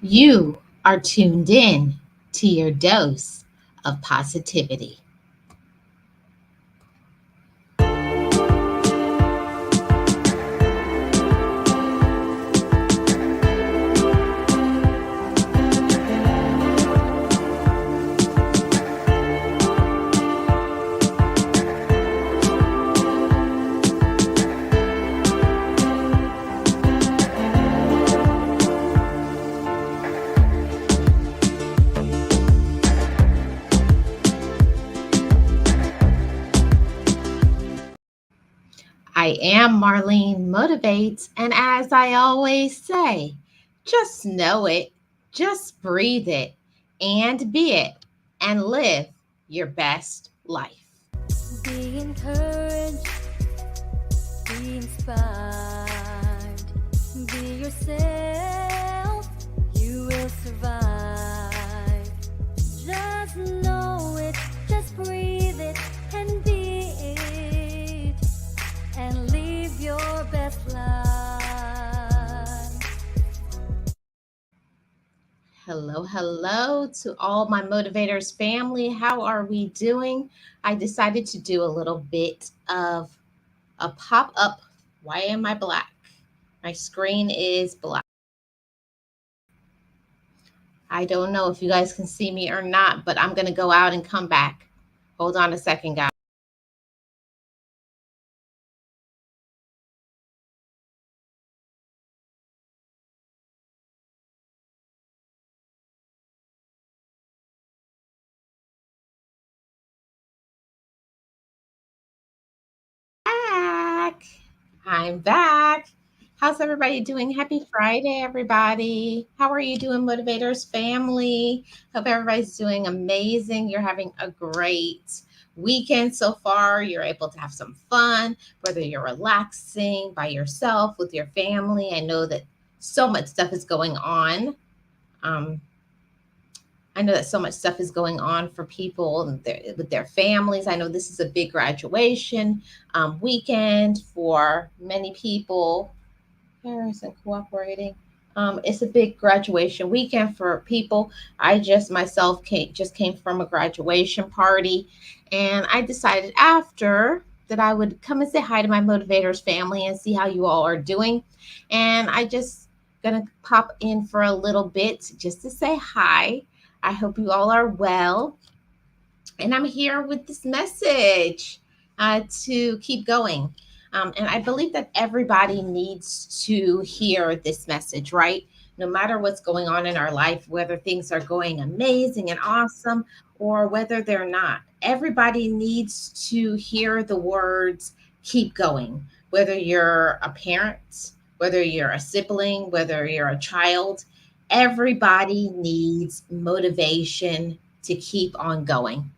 You are tuned in to your dose of positivity. I am Marlene Motivates, and as I always say, just know it, just breathe it, and be it, and live your best life. Be encouraged, be inspired, be yourself, you will survive. Just know it, just breathe it, and be it, and live your best life. Hello to all my motivators family. How are we doing? I decided to do a little bit of a pop up. Why am I black? My screen is black. I don't know if you guys can see me or not, but I'm going to go out and come back. Hold on a second, guys. Back. I'm back. How's everybody doing? Happy Friday, everybody. How are you doing, Motivators family? Hope everybody's doing amazing. You're having a great weekend so far. You're able to have some fun, whether you're relaxing by yourself, with your family. I know that so much stuff is going on. Um, I know that so much stuff is going on for people with their families. I know this is a big graduation weekend for many people. Parents and cooperating. It's a big graduation weekend for people. I just myself just came from a graduation party, and I decided after that I would come and say hi to my motivators family and see how you all are doing. And I just gonna pop in for a little bit just to say hi. I hope you all are well. And I'm here with this message to keep going. And I believe that everybody needs to hear this message, right? No matter what's going on in our life, whether things are going amazing and awesome or whether they're not, everybody needs to hear the words keep going. Whether you're a parent, whether you're a sibling, whether you're a child, everybody needs motivation to keep on going.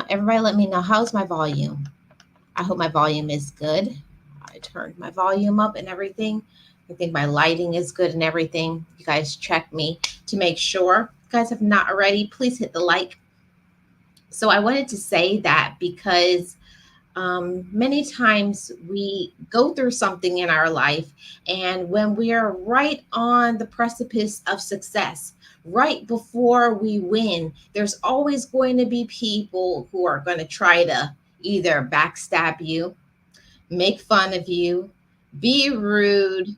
Everybody, let me know, how's my volume? I hope my volume is good. I turned my volume up and everything. I think my lighting is good and everything. You guys check me to make sure. If you guys have not already, please hit the like. So I wanted to say that because many times we go through something in our life, and when we are right on the precipice of success, right before we win, there's always going to be people who are going to try to either backstab you, make fun of you, be rude,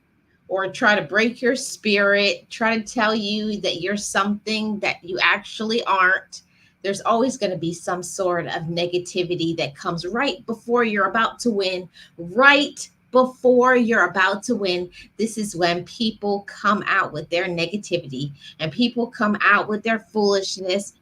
or try to break your spirit, try to tell you that you're something that you actually aren't. There's always going to be some sort of negativity that comes right before you're about to win, right before you're about to win. This is when people come out with their negativity and people come out with their foolishness.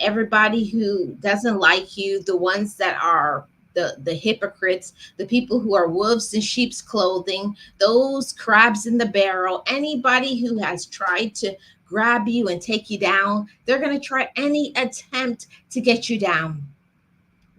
Everybody who doesn't like you, the ones that are the hypocrites, the people who are wolves in sheep's clothing, those crabs in the barrel, anybody who has tried to grab you and take you down, they're going to try any attempt to get you down.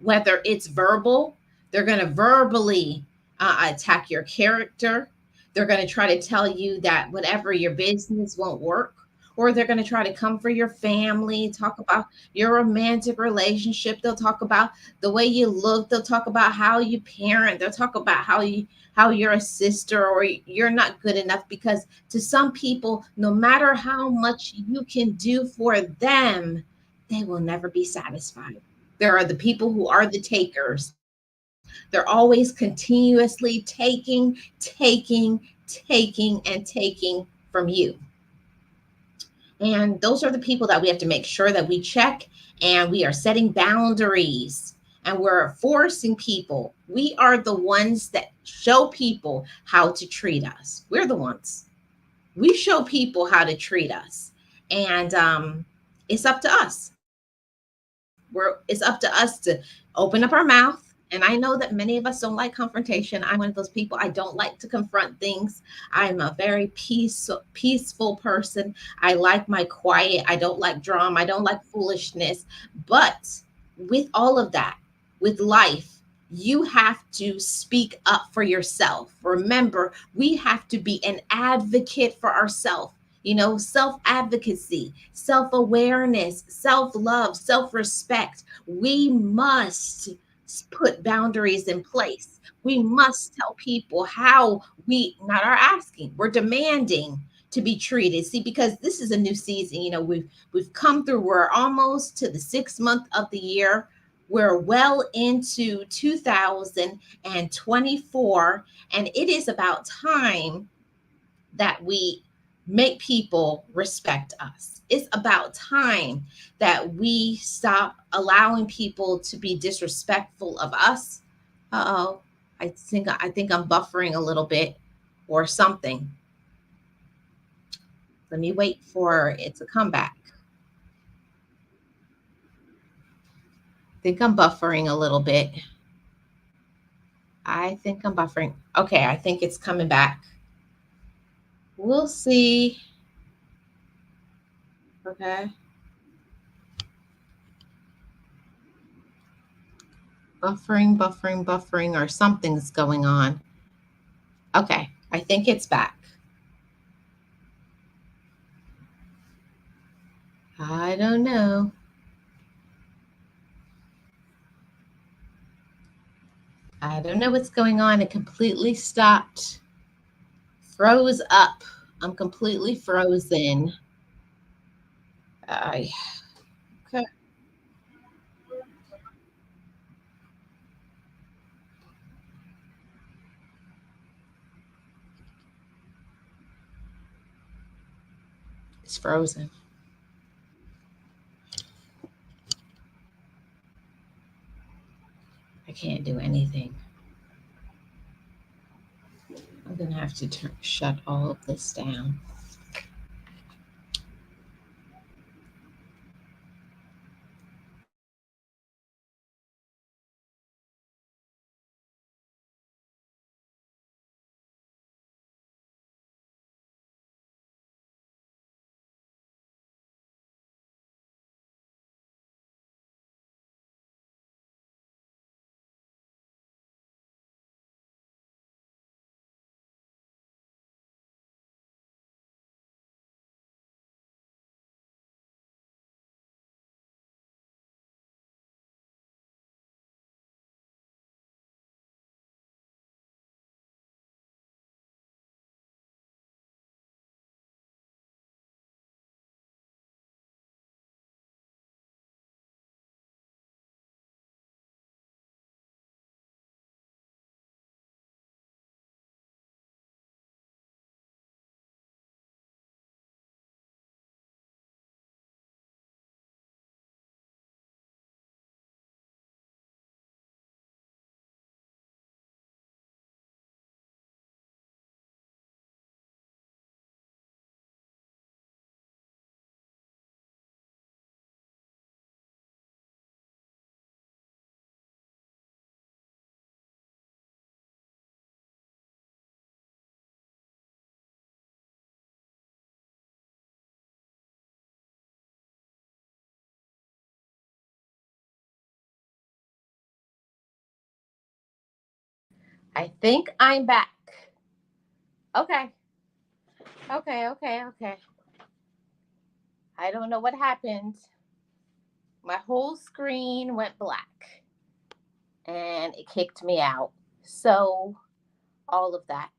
Whether it's verbal, they're going to verbally attack your character. They're going to try to tell you that whatever your business won't work, or they're going to try to come for your family, talk about your romantic relationship. They'll talk about the way you look. They'll talk about how you parent. They'll talk about how you're a sister or you're not good enough, because to some people, no matter how much you can do for them, they will never be satisfied. There are the people who are the takers. They're always continuously taking, and taking from you. And those are the people that we have to make sure that we check, and we are setting boundaries, and we're forcing people. We are the ones that show people how to treat us. We're the ones. We show people how to treat us. And it's up to us. It's up to us to open up our mouth. And I know that many of us don't like confrontation. I'm one of those people. I don't like to confront things. I'm a very peaceful person. I like my quiet. I don't like drama. I don't like foolishness. But with all of that, with life, you have to speak up for yourself. Remember, we have to be an advocate for ourselves. Self advocacy, self awareness, self love, self respect. We must put boundaries in place. We must tell people how we not are asking, we're demanding to be treated. See, because this is a new season. We've come through, we're almost to the 6th month of the year. We're well into 2024, and it is about time that we make people respect us. It's about time that we stop allowing people to be disrespectful of us. Uh-oh. I think I'm buffering a little bit or something. Let me wait for it to come back. I think I'm buffering a little bit. I think I'm buffering. Okay, I think it's coming back. We'll see. Okay. Buffering, or something's going on. Okay, I think it's back. I don't know. I don't know what's going on. It completely stopped. Froze up. I'm completely frozen. I okay. It's frozen. I can't do anything. I'm gonna have to shut all of this down. I think I'm back. Okay. Okay. I don't know what happened. My whole screen went black and it kicked me out. So, all of that,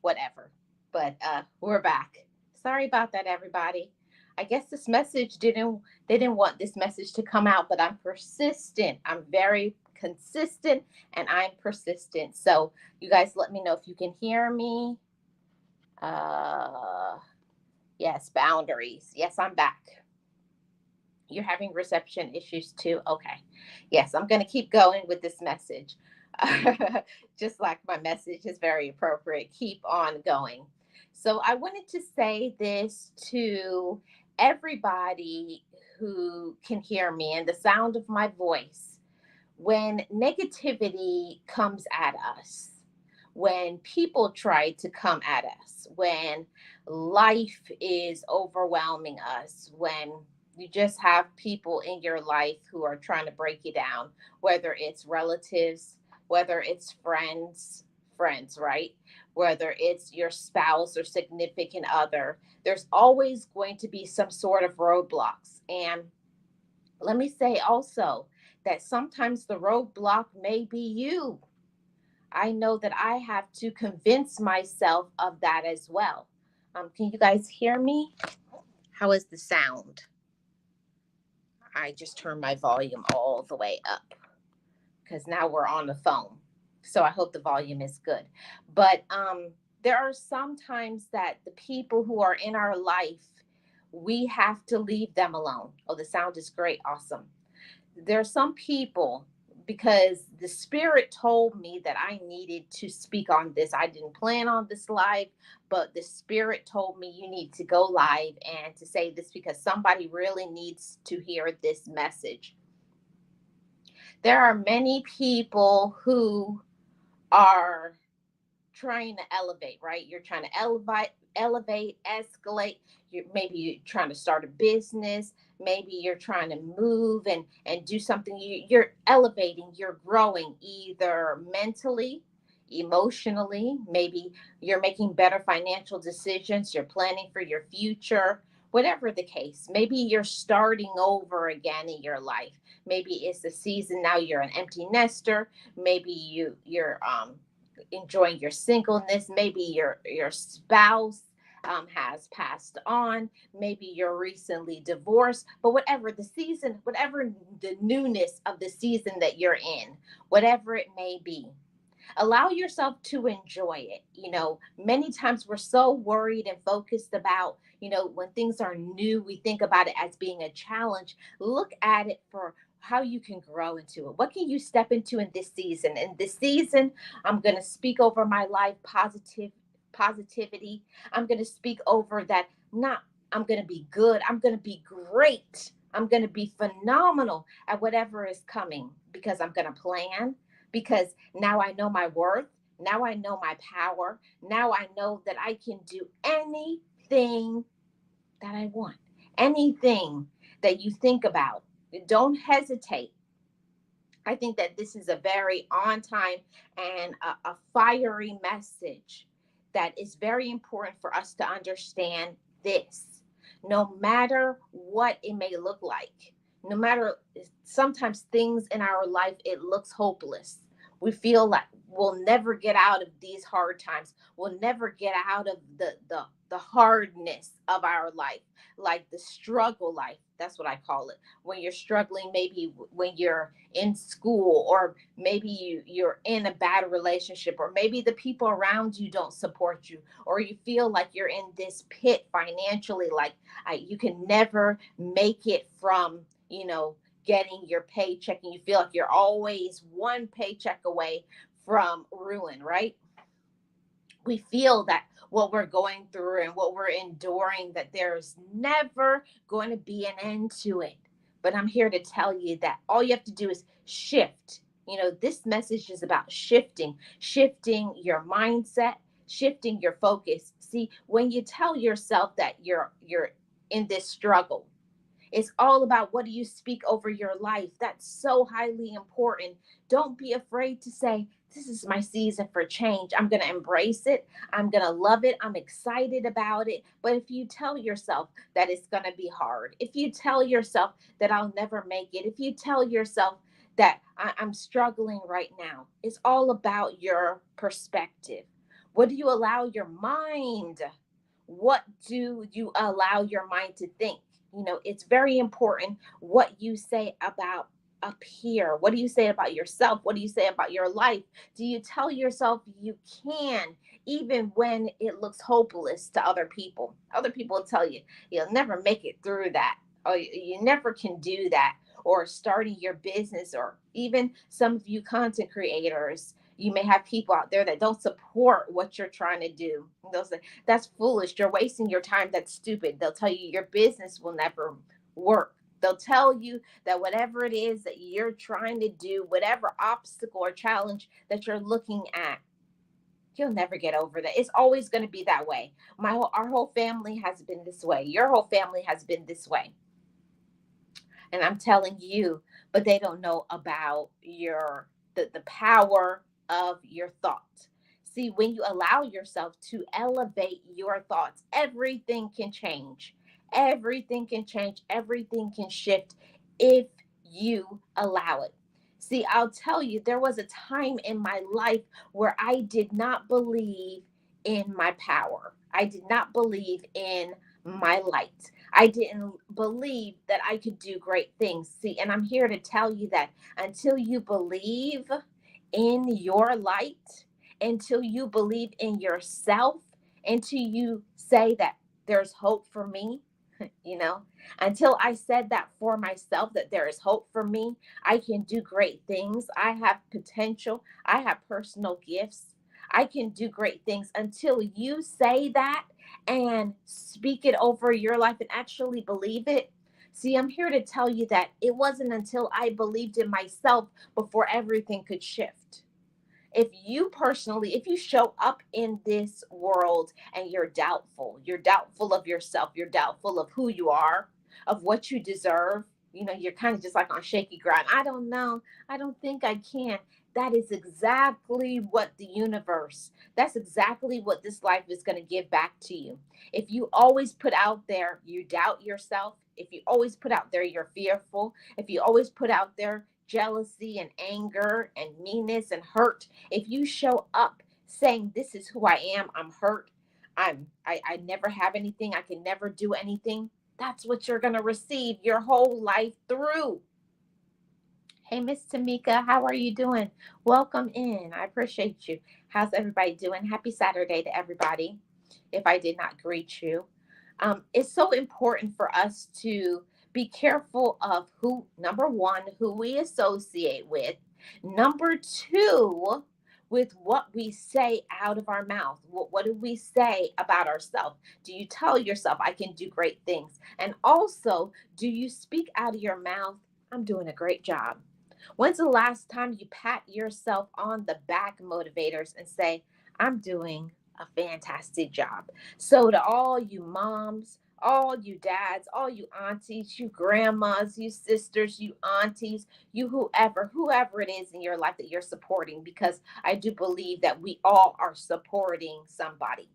whatever. But we're back. Sorry about that, everybody. I guess this message didn't, they didn't want this message to come out, but I'm persistent. I'm very consistent and I'm persistent. So, you guys let me know if you can hear me. Uh, yes, boundaries. Yes, I'm back. You're having reception issues too. Okay. Yes, I'm going to keep going with this message. Just like my message is very appropriate. Keep on going. So, I wanted to say this to everybody who can hear me and the sound of my voice. When negativity comes at us, when people try to come at us, when life is overwhelming us, when you just have people in your life who are trying to break you down, whether it's relatives, whether it's friends, right? Whether it's your spouse or significant other, there's always going to be some sort of roadblocks. And let me say also that sometimes the roadblock may be you. I know that I have to convince myself of that as well. Can you guys hear me? How is the sound? I just turned my volume all the way up because now we're on the phone. So I hope the volume is good. But there are some times that the people who are in our life, we have to leave them alone. Oh, the sound is great. Awesome. There are some people, because the spirit told me that I needed to speak on this. I didn't plan on this live, but the spirit told me you need to go live and to say this because somebody really needs to hear this message. There are many people who are trying to elevate, right? You're trying to escalate. Maybe you're trying to start a business. Maybe you're trying to move and do something. You're elevating. You're growing either mentally, emotionally. Maybe you're making better financial decisions. You're planning for your future. Whatever the case, maybe you're starting over again in your life. Maybe it's the season now you're an empty nester. Maybe you're enjoying your singleness. Maybe your spouse has passed on. Maybe you're recently divorced. But whatever the season, whatever the newness of the season that you're in, whatever it may be, allow yourself to enjoy it. Many times we're so worried and focused about, when things are new, we think about it as being a challenge. Look at it for how you can grow into it. What can you step into in this season? In this season, I'm going to speak over my life positivity. I'm going to speak over that. Not I'm going to be good. I'm going to be great. I'm going to be phenomenal at whatever is coming because I'm going to plan, because now I know my worth. Now I know my power. Now I know that I can do anything that I want, anything that you think about. Don't hesitate. I think that this is a very on time and a fiery message that is very important for us to understand this. No matter what it may look like, no matter, sometimes things in our life, it looks hopeless. We feel like we'll never get out of these hard times. We'll never get out of the hardness of our life, like the struggle life. That's what I call it. When you're struggling, maybe when you're in school, or maybe you're in a bad relationship, or maybe the people around you don't support you, or you feel like you're in this pit financially, like you can never make it from, getting your paycheck, and you feel like you're always one paycheck away from ruin, right? We feel that what we're going through and what we're enduring, that there's never going to be an end to it. But I'm here to tell you that all you have to do is shift. This message is about shifting your mindset, shifting your focus. See, when you tell yourself that you're in this struggle, it's all about what do you speak over your life. That's so highly important. Don't be afraid to say, this is my season for change. I'm going to embrace it. I'm going to love it. I'm excited about it. But if you tell yourself that it's going to be hard, if you tell yourself that I'll never make it, if you tell yourself that I'm struggling right now, it's all about your perspective. What do you allow your mind? What do you allow your mind to think? It's very important what you say about up here. What do you say about yourself? What do you say about your life? Do you tell yourself you can, even when it looks hopeless to other people? Other people will tell you you'll never make it through that, or you never can do that, or starting your business, or even some of you content creators. You may have people out there that don't support what you're trying to do. They'll say, that's foolish. You're wasting your time. That's stupid. They'll tell you your business will never work. They'll tell you that whatever it is that you're trying to do, whatever obstacle or challenge that you're looking at, you'll never get over that. It's always going to be that way. Our whole family has been this way. Your whole family has been this way. And I'm telling you, but they don't know about the power of your thoughts. See, when you allow yourself to elevate your thoughts, everything can change. Everything can change. Everything can shift if you allow it. See, I'll tell you, there was a time in my life where I did not believe in my power. I did not believe in my light. I didn't believe that I could do great things. See, and I'm here to tell you that until you believe in your light, until you believe in yourself, until you say that there's hope for me, you know, until I said that for myself, that there is hope for me, I can do great things. I have potential. I have personal gifts. I can do great things. Until you say that and speak it over your life and actually believe it. See, I'm here to tell you that it wasn't until I believed in myself before everything could shift. If you show up in this world and you're doubtful of yourself, you're doubtful of who you are, of what you deserve, you're kind of just like on shaky ground. I don't know. I don't think I can. That is exactly what that's exactly what this life is going to give back to you. If you always put out there, you doubt yourself. If you always put out there, you're fearful. If you always put out there, jealousy and anger and meanness and hurt, if you show up saying, this is who I am, I'm hurt, I never have anything, I can never do anything, that's what you're going to receive your whole life through. Hey, Miss Tamika, how are you doing? Welcome in. I appreciate you. How's everybody doing? Happy Saturday to everybody, if I did not greet you. It's so important for us to be careful of number one, who we associate with. Number two, with what we say out of our mouth. What do we say about ourselves? Do you tell yourself, I can do great things? And also, do you speak out of your mouth, I'm doing a great job? When's the last time you pat yourself on the back, motivators, and say, I'm doing a fantastic job? So, to all you moms, all you dads, all you aunties, you grandmas, you sisters, you aunties, you whoever it is in your life that you're supporting, because I do believe that we all are supporting somebody.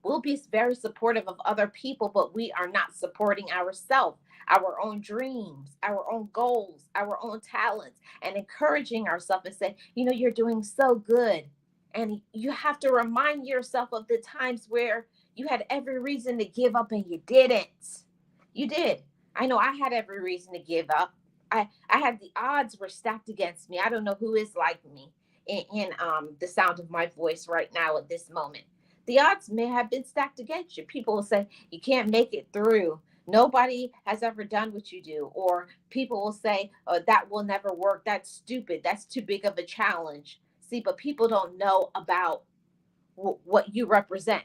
We'll be very supportive of other people, but we are not supporting ourselves, our own dreams, our own goals, our own talents, and encouraging ourselves and say, you're doing so good. And you have to remind yourself of the times where you had every reason to give up and you didn't. You did. I know I had every reason to give up. I had, the odds were stacked against me. I don't know who is like me in the sound of my voice right now at this moment. The odds may have been stacked against you. People will say, you can't make it through. Nobody has ever done what you do. Or people will say, oh, that will never work. That's stupid. That's too big of a challenge. See, but people don't know about what you represent.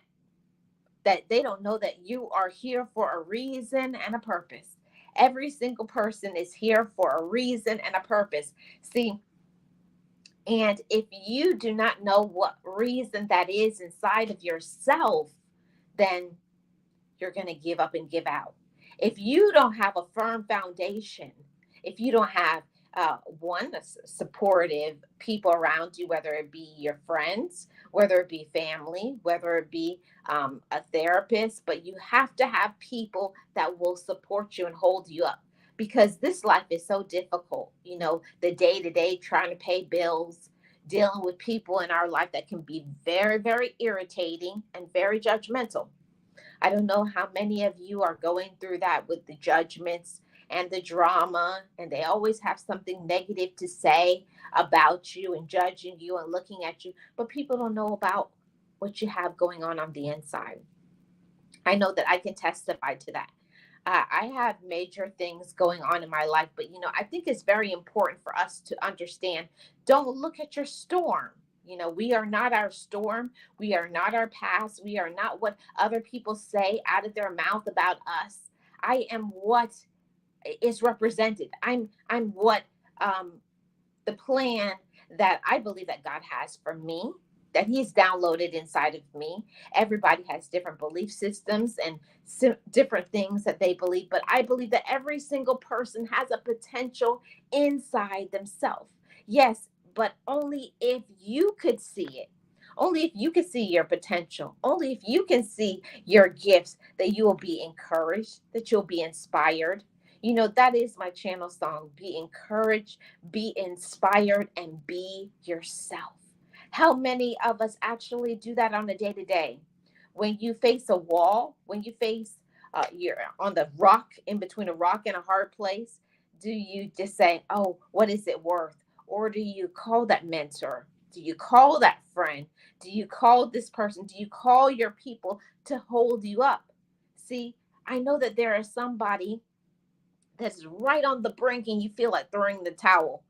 That they don't know that you are here for a reason and a purpose. Every single person is here for a reason and a purpose. See, and if you do not know what reason that is inside of yourself, then you're going to give up and give out. If you don't have a firm foundation, if you don't have one, supportive people around you, whether it be your friends, whether it be family, whether it be a therapist, but you have to have people that will support you and hold you up, because this life is so difficult. The day to day trying to pay bills, dealing with people in our life that can be very, very irritating and very judgmental. I don't know how many of you are going through that with the judgments and the drama, and they always have something negative to say about you and judging you and looking at you, but people don't know about what you have going on the inside. I know that I can testify to that. I have major things going on in my life, but I think it's very important for us to understand, don't look at your storm. We are not our storm. We are not our past. We are not what other people say out of their mouth about us. I am what is represented. I'm what the plan that I believe that God has for me, that He's downloaded inside of me. Everybody has different belief systems and different things that they believe, but I believe that every single person has a potential inside themselves. Yes, but only if you could see it. Only if you can see your potential, only if you can see your gifts, that you will be encouraged, that you'll be inspired. That is my channel song: be encouraged, be inspired, and be yourself. How many of us actually do that on a day to day? When you face a wall, when you face, you're on the rock, in between a rock and a hard place, do you just say, oh, what is it worth? Or do you call that mentor? Do you call that friend? Do you call this person? Do you call your people to hold you up? See, I know that there is somebody that's right on the brink and you feel like throwing the towel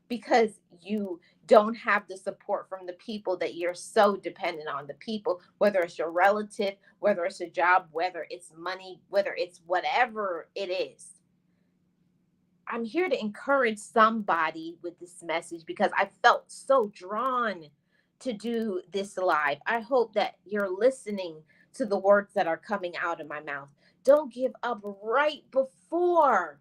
because you don't have the support from the people that you're so dependent on. The people, whether it's your relative, whether it's a job, whether it's money, whether it's whatever it is. I'm here to encourage somebody with this message because I felt so drawn to do this live. I hope that you're listening to the words that are coming out of my mouth. Don't give up right before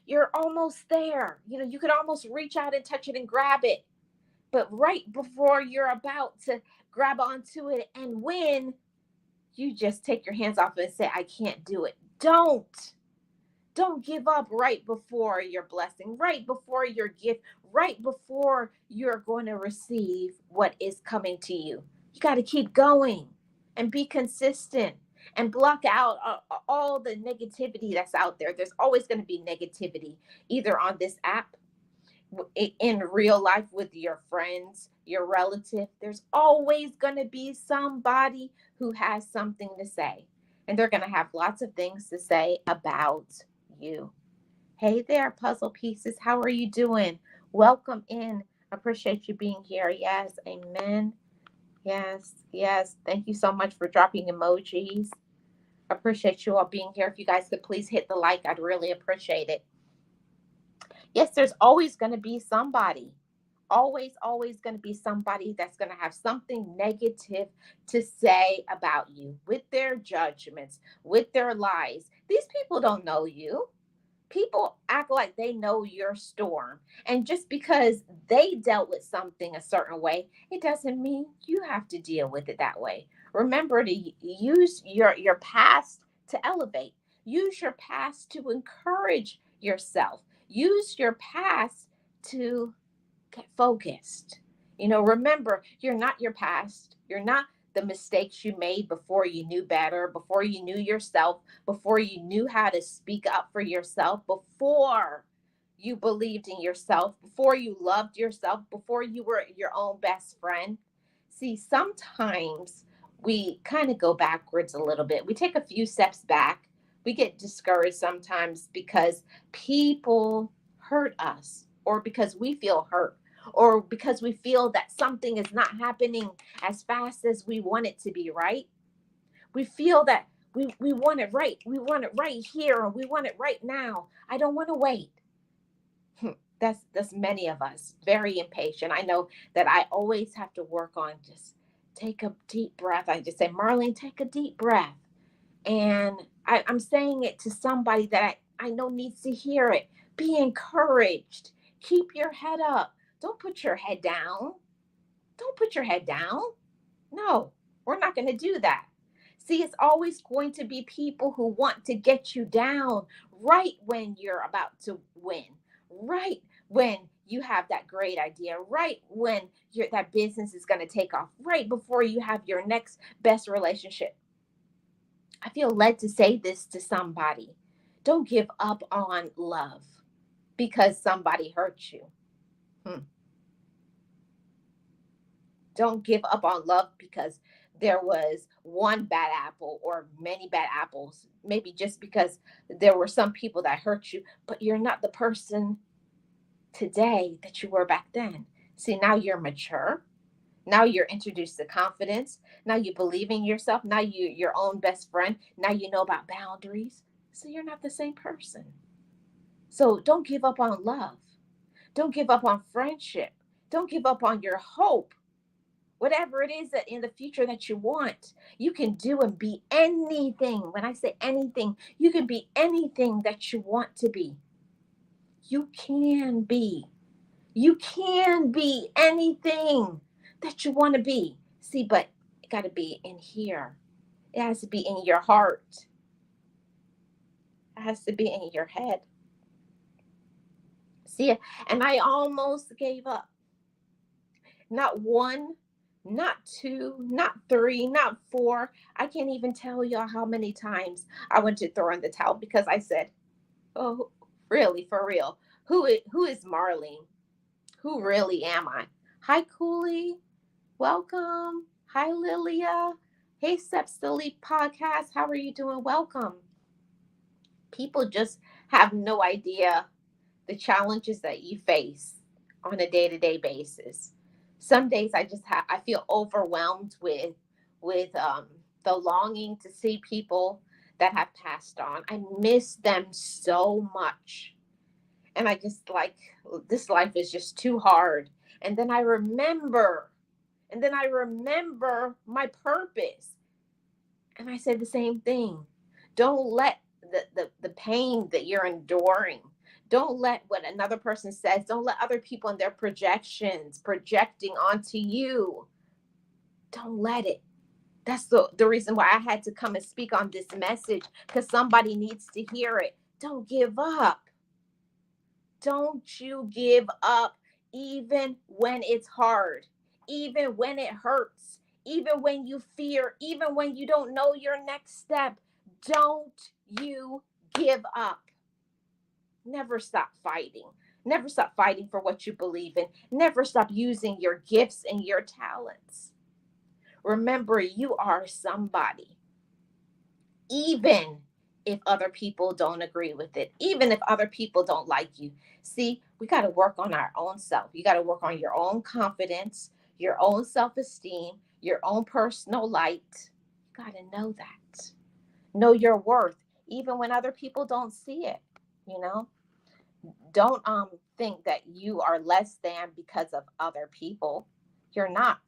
you're almost there. You could almost reach out and touch it and grab it. But right before you're about to grab onto it and win, you just take your hands off and say, I can't do it. Don't give up right before your blessing, right before your gift, right before you're going to receive what is coming to you. You got to keep going and be consistent and block out all the negativity that's out there. There's always going to be negativity, either on this app, in real life with your friends, your relative. There's always going to be somebody who has something to say, and they're going to have lots of things to say about you. Hey there, puzzle pieces. How are you doing? Welcome in. Appreciate you being here. Yes, amen. Yes, yes. Thank you so much for dropping emojis. Appreciate you all being here. If you guys could please hit the like, I'd really appreciate it. Yes, there's always going to be somebody. Always going to be somebody that's going to have something negative to say about you, with their judgments, with their lies. These people don't know you. People act like they know your storm. And just because they dealt with something a certain way, it doesn't mean you have to deal with it that way. Remember to use your past to elevate. Use your past to encourage yourself. Use your past to get focused. Remember, you're not your past. You're not the mistakes you made before you knew better, before you knew yourself, before you knew how to speak up for yourself, before you believed in yourself, before you loved yourself, before you were your own best friend. See, sometimes we kind of go backwards a little bit. We take a few steps back. We get discouraged sometimes because people hurt us, or because we feel hurt, or because we feel that something is not happening as fast as we want it to be, right? We feel that we want it right. We want it right here, or we want it right now. I don't want to wait. That's many of us, very impatient. I know that I always have to work on just take a deep breath. I just say, Marlene, take a deep breath. And I'm saying it to somebody that I know needs to hear it. Be encouraged. Keep your head up. Don't put your head down. Don't put your head down. No, we're not going to do that. See, it's always going to be people who want to get you down right when you're about to win, right when you have that great idea, right when that business is going to take off, right before you have your next best relationship. I feel led to say this to somebody. Don't give up on love because somebody hurt you. Hmm. Don't give up on love because there was one bad apple or many bad apples. Maybe just because there were some people that hurt you, but you're not the person today that you were back then. See, now you're mature. Now you're introduced to confidence. Now you believe in yourself. Now you're your own best friend. Now you know about boundaries. So you're not the same person. So don't give up on love. Don't give up on friendship. Don't give up on your hope. Whatever it is that in the future that you want, you can do and be anything. When I say anything, you can be anything that you want to be. You can be. You can be anything that you want to be. See, but it got to be in here. It has to be in your heart. It has to be in your head. See, and I almost gave up. Not one, not two, not three, not four. I can't even tell y'all how many times I went to throw in the towel because I said, "Oh, really, for real? Who is Marlene? Who really am I?" Hi, Cooley. Welcome. Hi, Lilia. Hey, Steps to Leap podcast. How are you doing? Welcome. People just have no idea the challenges that you face on a day-to-day basis. Some days I feel overwhelmed with the longing to see people that have passed on. I miss them so much. And I just like, this life is just too hard. And then I remember my purpose. And I said the same thing. Don't let the pain that you're enduring, don't let what another person says, don't let other people and their projections projecting onto you. Don't let it. That's the reason why I had to come and speak on this message, because somebody needs to hear it. Don't give up. Don't you give up, even when it's hard, even when it hurts, even when you fear, even when you don't know your next step. Don't you give up. Never stop fighting. Never stop fighting for what you believe in. Never stop using your gifts and your talents. Remember, you are somebody. Even if other people don't agree with it, even if other people don't like you. See, we got to work on our own self. You got to work on your own confidence, your own self-esteem, your own personal light. You got to know that. Know your worth, even when other people don't see it, you know? Don't think that you are less than because of other people. You're not.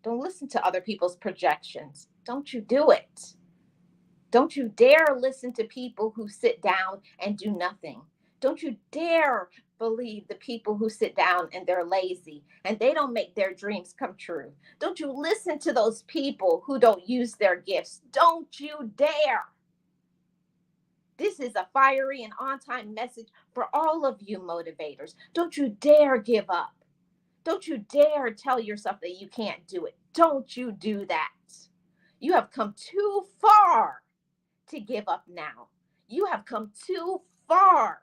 Don't listen to other people's projections. Don't you do it. Don't you dare listen to people who sit down and do nothing. Don't you dare believe the people who sit down and they're lazy and they don't make their dreams come true. Don't you listen to those people who don't use their gifts. Don't you dare. This is a fiery and on-time message for all of you motivators. Don't you dare give up. Don't you dare tell yourself that you can't do it. Don't you do that. You have come too far to give up now. You have come too far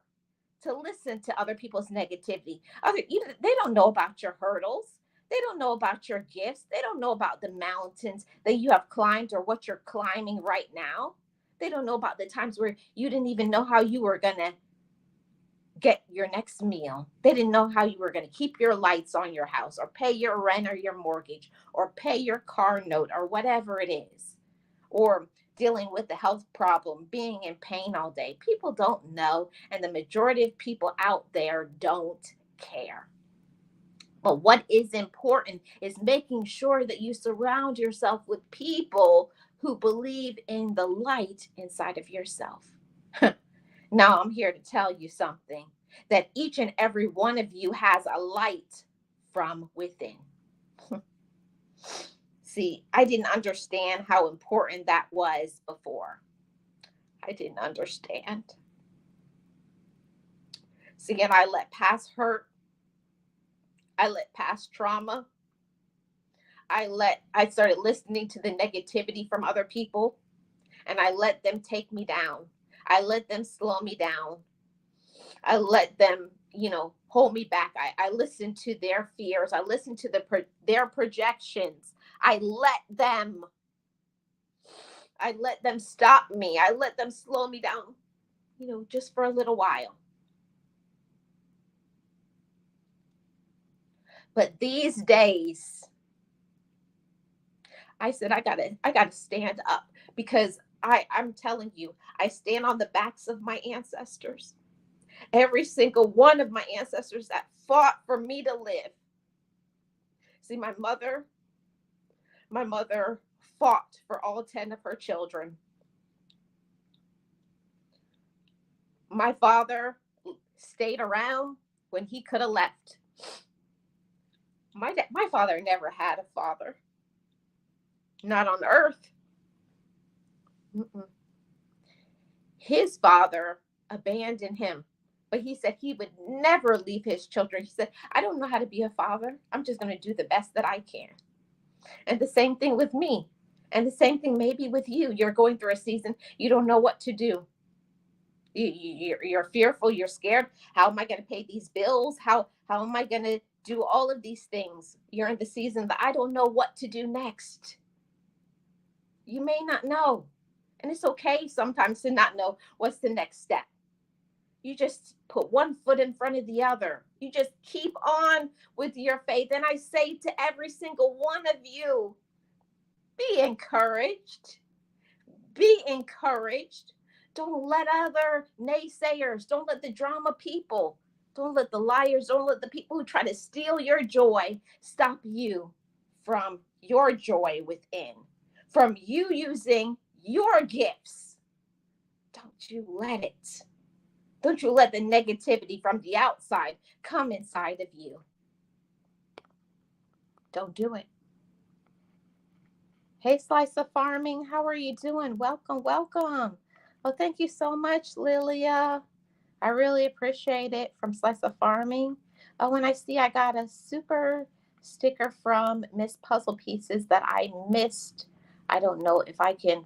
to listen to other people's negativity. They don't know about your hurdles. They don't know about your gifts. They don't know about the mountains that you have climbed or what you're climbing right now. They don't know about the times where you didn't even know how you were going to get your next meal. They didn't know how you were going to keep your lights on your house or pay your rent or your mortgage or pay your car note or whatever it is. Or dealing with a health problem, being in pain all day. People don't know, and the majority of people out there don't care. But what is important is making sure that you surround yourself with people who believe in the light inside of yourself. Now I'm here to tell you something. that each and every one of you has a light from within. See, I didn't understand how important that was before. I didn't understand. See, and I let past hurt, I let past trauma, I started listening to the negativity from other people, and I let them take me down. I let them slow me down. I let them, hold me back. I listened to their fears. I listened to their projections. I let them stop me. I let them slow me down, just for a little while. But these days, I said, I gotta stand up, because I'm telling you, I stand on the backs of my ancestors. Every single one of my ancestors that fought for me to live. See, my mother fought for all 10 of her children. My father stayed around when he could have left. My father never had a father. Not on earth. Mm-mm. His father abandoned him, but he said he would never leave his children. He said, I don't know how to be a father. I'm just going to do the best that I can. And the same thing with me. And the same thing maybe with you. You're going through a season. You don't know what to do. You're fearful. You're scared. How am I going to pay these bills? How am I going to do all of these things? You're in the season that I don't know what to do next. You may not know. And it's okay sometimes to not know what's the next step. You just put one foot in front of the other. You just keep on with your faith. And I say to every single one of you, be encouraged. Be encouraged. Don't let other naysayers, don't let the drama people, don't let the liars, don't let the people who try to steal your joy stop you from your joy within, from you using your gifts. Don't you let it. Don't you let the negativity from the outside come inside of you. Don't do it. Hey, Slice of Farming, how are you doing? Welcome, welcome. Oh, thank you so much, Lilia. I really appreciate it, from Slice of Farming. Oh, and I see I got a super sticker from Miss Puzzle Pieces that I missed. I don't know if I can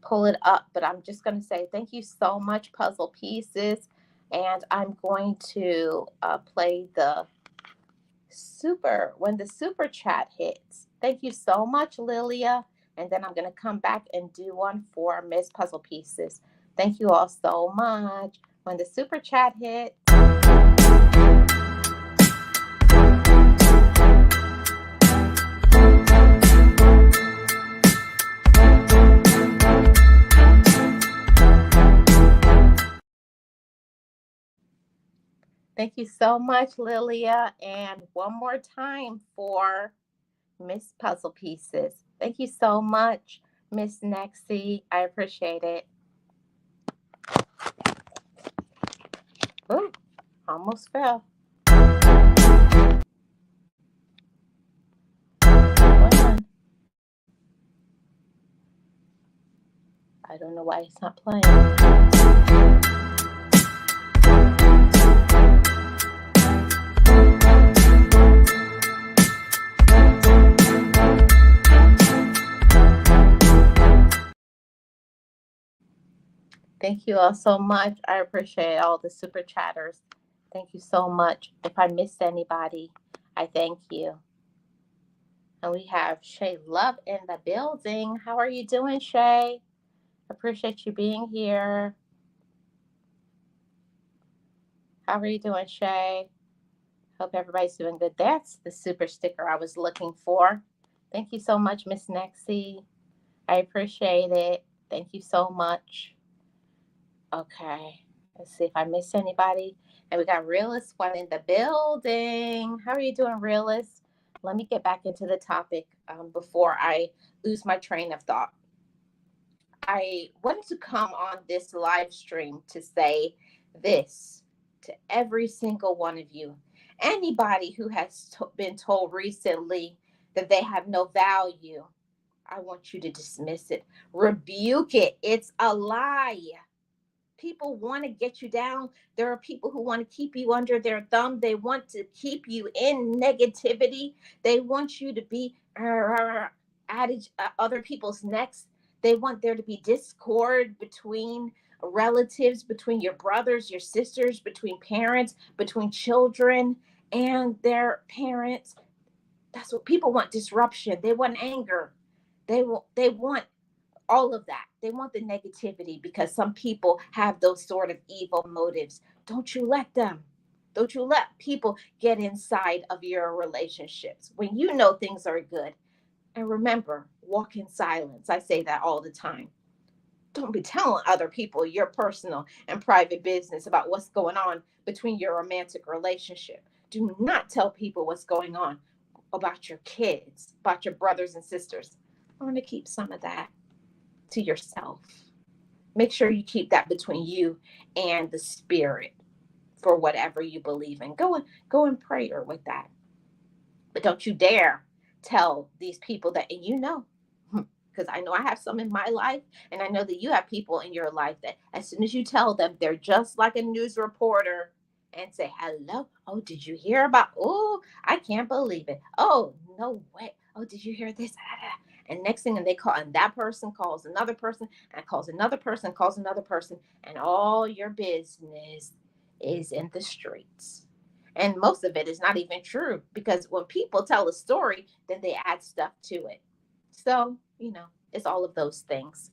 pull it up, but I'm just going to say thank you so much, Puzzle Pieces. And I'm going to play when the super chat hits. Thank you so much, Lilia. And then I'm going to come back and do one for Miss Puzzle Pieces. Thank you all so much. When the super chat hits. Thank you so much, Lilia. And one more time for Miss Puzzle Pieces. Thank you so much, Miss Nexie. I appreciate it. Ooh, almost fell. I don't know why it's not playing. Thank you all so much. I appreciate all the super chatters. Thank you so much. If I missed anybody, I thank you. And we have Shay Love in the building. How are you doing, Shay? Appreciate you being here. How are you doing, Shay? Hope everybody's doing good. That's the super sticker I was looking for. Thank you so much, Miss Nexie. I appreciate it. Thank you so much. Okay, let's see if I missed anybody. And we got Realist One in the building. How are you doing, Realist? Let me get back into the topic before I lose my train of thought. I wanted to come on this live stream to say this. to every single one of you. Anybody who has been told recently that they have no value, I want you to dismiss it, rebuke it. It's a lie. People want to get you down. There are people who want to keep you under their thumb. They want to keep you in negativity. They want you to be at other people's necks. They want there to be discord between relatives, between your brothers, your sisters, between parents, between children and their parents. That's what people want: disruption. They want anger. They want all of that. They want the negativity because some people have those sort of evil motives. Don't you let them. Don't you let people get inside of your relationships when you know things are good. And remember, walk in silence. I say that all the time. Don't be telling other people your personal and private business about what's going on between your romantic relationship. Do not tell people what's going on about your kids, about your brothers and sisters. I want to keep some of that to yourself. Make sure you keep that between you and the spirit for whatever you believe in. Go in prayer with that. But don't you dare tell these people that, and you know, because I know I have some in my life, and I know that you have people in your life that as soon as you tell them, they're just like a news reporter and say, hello. Oh, did you hear about? Oh, I can't believe it. Oh, no way. Oh, did you hear this? And next thing, and they call, and that person calls another person, and calls another person, calls another person, and all your business is in the streets. And most of it is not even true because when people tell a story, then they add stuff to it. So, it's all of those things.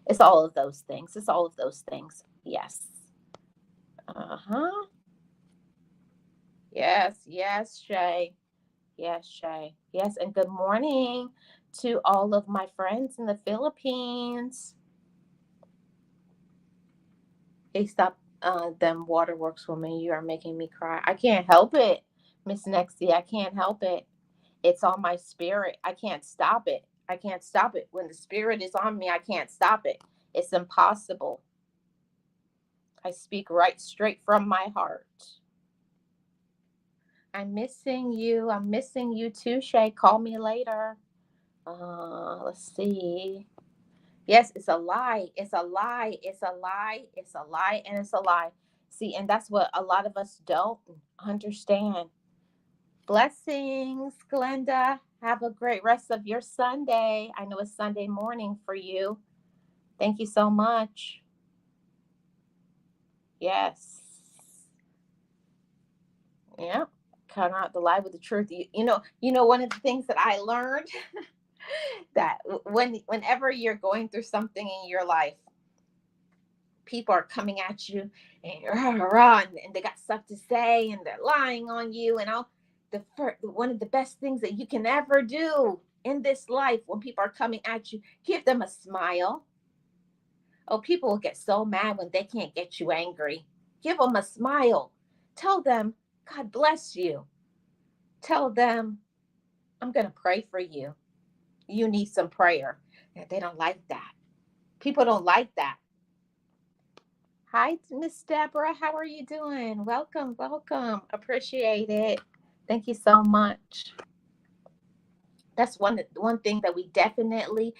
It's all of those things. It's all of those things. Yes. Uh-huh. Yes, yes, Shay. Yes, Shay. Yes, and good morning to all of my friends in the Philippines. Hey, stop them waterworks woman. You are making me cry. I can't help it, Miss Nexie. I can't help it. It's on my spirit. I can't stop it. I can't stop it. When the spirit is on me, I can't stop it. It's impossible. I speak right straight from my heart. I'm missing you. I'm missing you too, Shay. Call me later. Let's see. Yes, it's a lie. It's a lie. It's a lie. It's a lie. And it's a lie. See, and that's what a lot of us don't understand. Blessings, Glenda. Have a great rest of your Sunday. I know it's Sunday morning for you. Thank you so much. Yes. Yeah. Come out the light with the truth. You know, one of the things that I learned that whenever you're going through something in your life, people are coming at you and and they got stuff to say and they're lying on you and all. One of the best things that you can ever do in this life when people are coming at you, give them a smile. Oh, people will get so mad when they can't get you angry. Give them a smile. Tell them, God bless you. Tell them, I'm going to pray for you. You need some prayer. They don't like that. People don't like that. Hi, Miss Deborah. How are you doing? Welcome, welcome. Appreciate it. Thank you so much. That's one thing that we definitely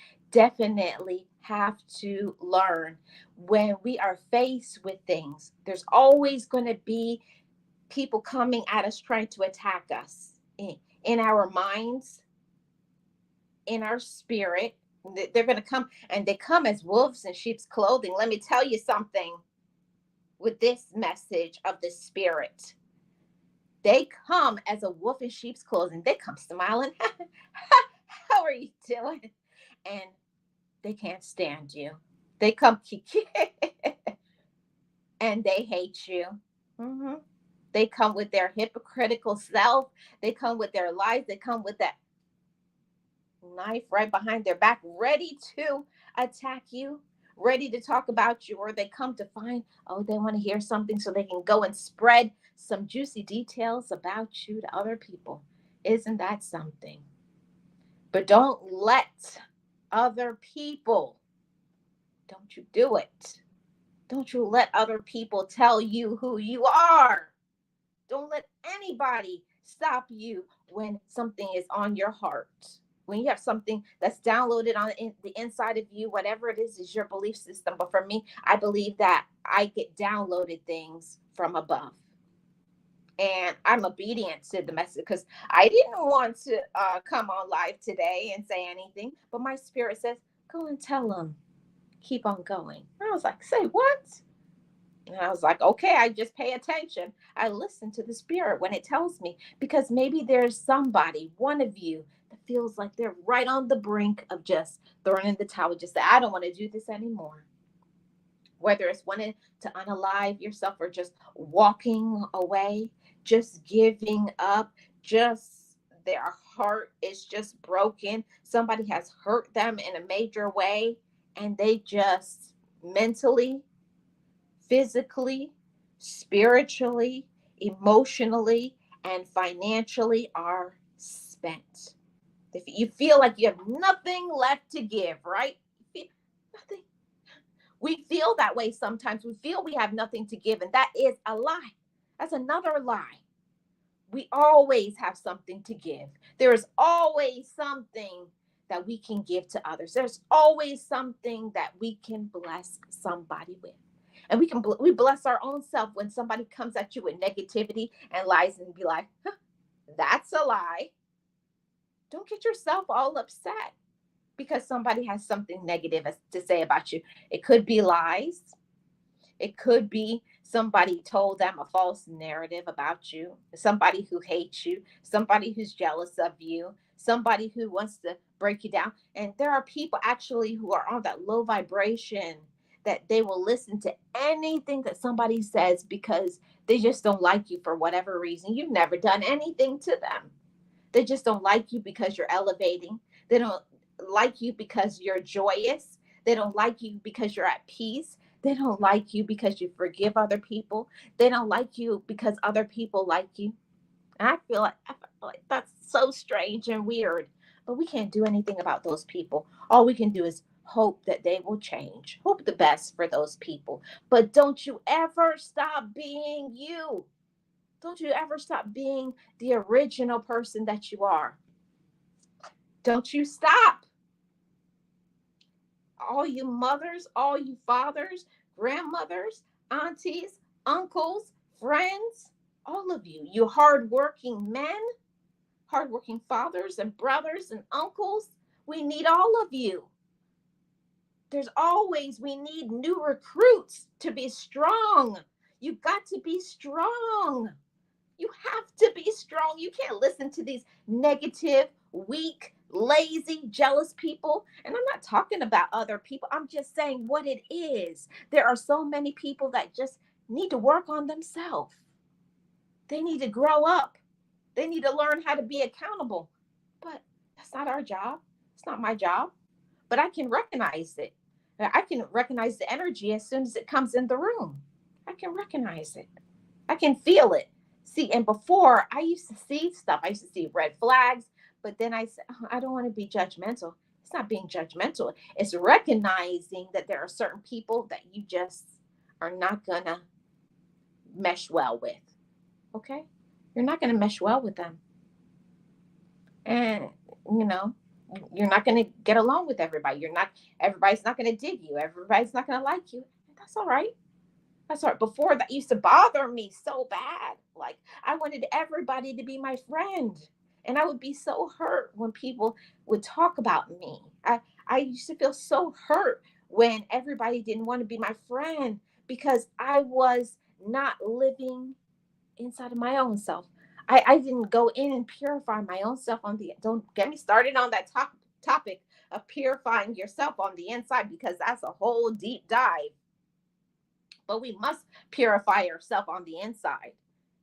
have to learn. When we are faced with things, there's always going to be people coming at us trying to attack us in our minds, in our spirit. They're going to come, and they come as wolves in sheep's clothing. Let me tell you something with this message of the spirit. They come as a wolf in sheep's clothing. They come smiling. How are you doing? And they can't stand you. They come and they hate you. Mm-hmm. They come with their hypocritical self. They come with their lies. They come with that knife right behind their back, ready to attack you, ready to talk about you. Or they come to find, they want to hear something so they can go and spread some juicy details about you to other people. Isn't that something? But don't let other people, don't you do it. Don't you let other people tell you who you are. Don't let anybody stop you when something is on your heart. When you have something that's downloaded on the inside of you, whatever it is your belief system. But for me, I believe that I get downloaded things from above. And I'm obedient to the message because I didn't want to come on live today and say anything. But my spirit says, go and tell them, keep on going. I was like, say what? And I was like, okay, I just pay attention. I listen to the spirit when it tells me, because maybe there's somebody, one of you, that feels like they're right on the brink of just throwing in the towel, just say, I don't want to do this anymore. Whether it's wanting to unalive yourself or just walking away, just giving up, just their heart is just broken. Somebody has hurt them in a major way, and they just mentally, physically, spiritually, emotionally, and financially are spent. If you feel like you have nothing left to give, right? Nothing. We feel that way sometimes. We feel we have nothing to give, and that is a lie. That's another lie. We always have something to give. There is always something that we can give to others. There's always something that we can bless somebody with. And we bless our own self when somebody comes at you with negativity and lies and be like, huh, that's a lie. Don't get yourself all upset because somebody has something negative to say about you. It could be lies. It could be somebody told them a false narrative about you, somebody who hates you, somebody who's jealous of you, somebody who wants to break you down. And there are people actually who are on that low vibration that they will listen to anything that somebody says because they just don't like you for whatever reason. You've never done anything to them. They just don't like you because you're elevating. They don't like you because you're joyous. They don't like you because you're at peace. They don't like you because you forgive other people. They don't like you because other people like you. And I feel like that's so strange and weird. But we can't do anything about those people. All we can do is hope that they will change. Hope the best for those people. But don't you ever stop being you. Don't you ever stop being the original person that you are. Don't you stop. All you mothers, all you fathers, grandmothers, aunties, uncles, friends, all of you, you hardworking men, hardworking fathers and brothers and uncles, we need all of you. We need new recruits to be strong. You've got to be strong. You have to be strong. You can't listen to these negative, weak, lazy, jealous people. And I'm not talking about other people. I'm just saying what it is. There are so many people that just need to work on themselves. They need to grow up. They need to learn how to be accountable. But that's not our job. It's not my job. But I can recognize it. I can recognize the energy as soon as it comes in the room. I can recognize it. I can feel it. See, and before I used to see stuff, I used to see red flags, but then I said, oh, I don't want to be judgmental. It's not being judgmental. It's recognizing that there are certain people that you just are not going to mesh well with. Okay? You're not going to mesh well with them. And, you're not going to get along with everybody. Everybody's not going to dig you. Everybody's not going to like you. That's all right. That's right. Before that used to bother me so bad. Like I wanted everybody to be my friend. And I would be so hurt when people would talk about me. I used to feel so hurt when everybody didn't want to be my friend because I was not living inside of my own self. I didn't go in and purify my own self don't get me started on that topic of purifying yourself on the inside because that's a whole deep dive. But we must purify ourselves on the inside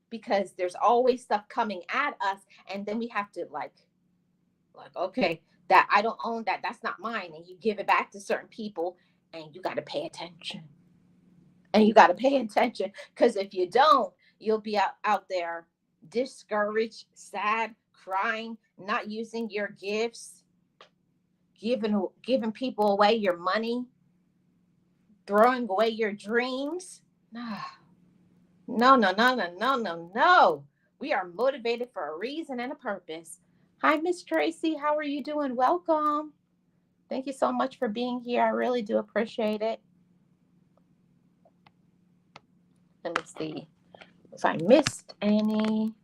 because there's always stuff coming at us. And then we have to like, okay, that I don't own that. That's not mine. And you give it back to certain people and you got to pay attention. And you got to pay attention because if you don't, you'll be out there discouraged, sad, crying, not using your gifts, giving people away your money, throwing away your dreams. No, no, no, no, no, no, no. We are motivated for a reason and a purpose. Hi, Miss Tracy. How are you doing? Welcome. Thank you so much for being here. I really do appreciate it. Let me see if I missed any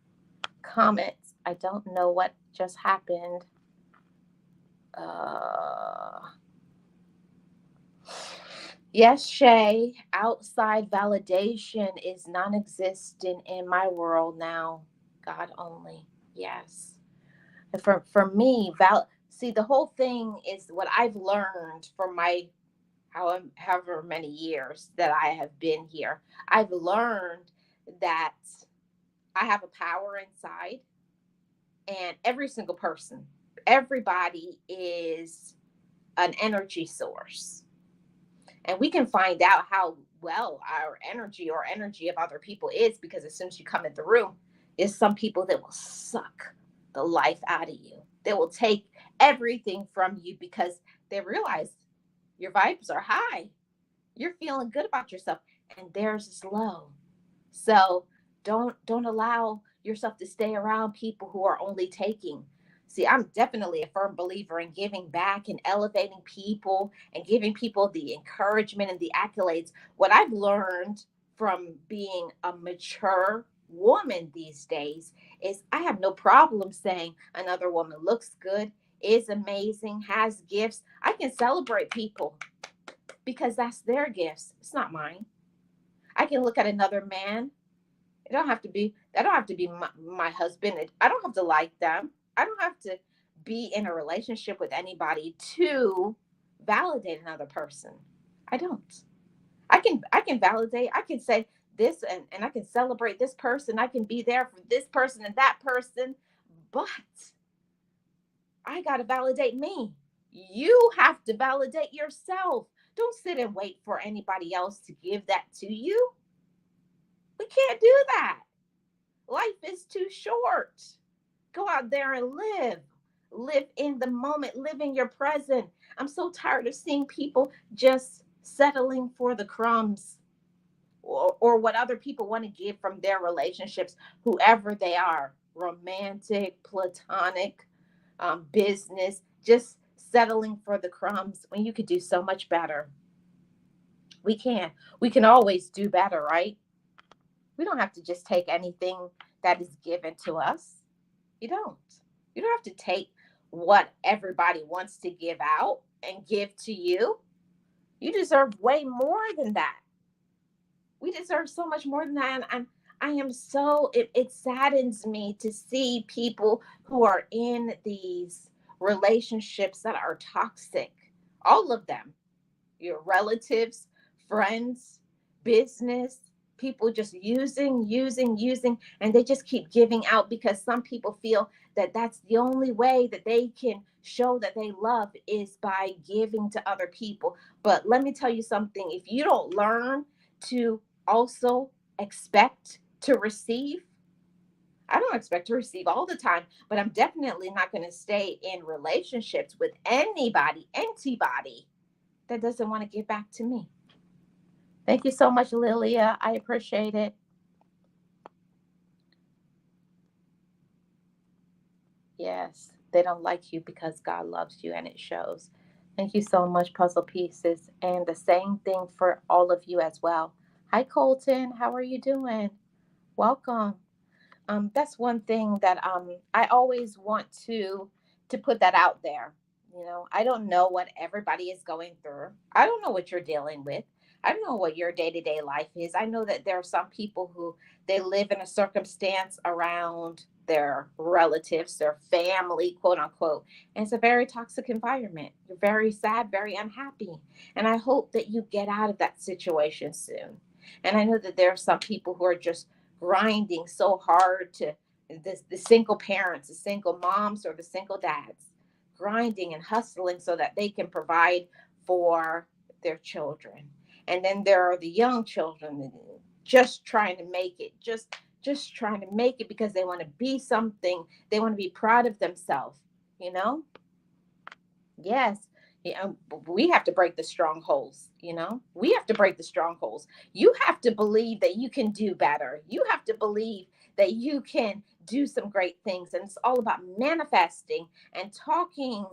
comments. I don't know what just happened. Uh, yes, Shay, outside validation is non existent in my world now. God only. Yes. And for me, see, the whole thing is what I've learned from my however many years that I have been here. I've learned that I have a power inside, and every single person, everybody is an energy source. And we can find out how well our energy or energy of other people is because as soon as you come in the room, there's some people that will suck the life out of you. They will take everything from you because they realize your vibes are high. You're feeling good about yourself, and theirs is low. So don't allow yourself to stay around people who are only taking. See, I'm definitely a firm believer in giving back and elevating people and giving people the encouragement and the accolades. What I've learned from being a mature woman these days is I have no problem saying another woman looks good, is amazing, has gifts. I can celebrate people because that's their gifts. It's not mine. I can look at another man. I don't have to be my husband. I don't have to like them. I don't have to be in a relationship with anybody to validate another person. I don't. I can validate. I can say this and I can celebrate this person. I can be there for this person and that person. But I got to validate me. You have to validate yourself. Don't sit and wait for anybody else to give that to you. We can't do that. Life is too short. Go out there and live. Live in the moment. Live in your present. I'm so tired of seeing people just settling for the crumbs or what other people want to give from their relationships, whoever they are, romantic, platonic, business, just settling for the crumbs when you could do so much better. We can. We can always do better, right? We don't have to just take anything that is given to us. You don't. You don't have to take what everybody wants to give out and give to you. You deserve way more than that. We deserve so much more than that. And I am so, it saddens me to see people who are in these relationships that are toxic. All of them, your relatives, friends, business, people just using, and they just keep giving out because some people feel that that's the only way that they can show that they love is by giving to other people. But let me tell you something, if you don't learn to also expect to receive, I don't expect to receive all the time, but I'm definitely not going to stay in relationships with anybody that doesn't want to give back to me. Thank you so much, Lilia. I appreciate it. Yes, they don't like you because God loves you and it shows. Thank you so much, Puzzle Pieces. And the same thing for all of you as well. Hi, Colton. How are you doing? Welcome. That's one thing that I always want to put that out there. You know, I don't know what everybody is going through. I don't know what you're dealing with. I don't know what your day-to-day life is. I know that there are some people who they live in a circumstance around their relatives, their family, quote unquote. And it's a very toxic environment. You're very sad, very unhappy. And I hope that you get out of that situation soon. And I know that there are some people who are just grinding so hard to the single parents, the single moms, or the single dads, grinding and hustling so that they can provide for their children. And then there are the young children just trying to make it, just trying to make it because they want to be something. They want to be proud of themselves, you know? Yes, Yeah, we have to break the strongholds, we have to break the strongholds. You have to believe that you can do better. You have to believe that you can do some great things. And it's all about manifesting and talking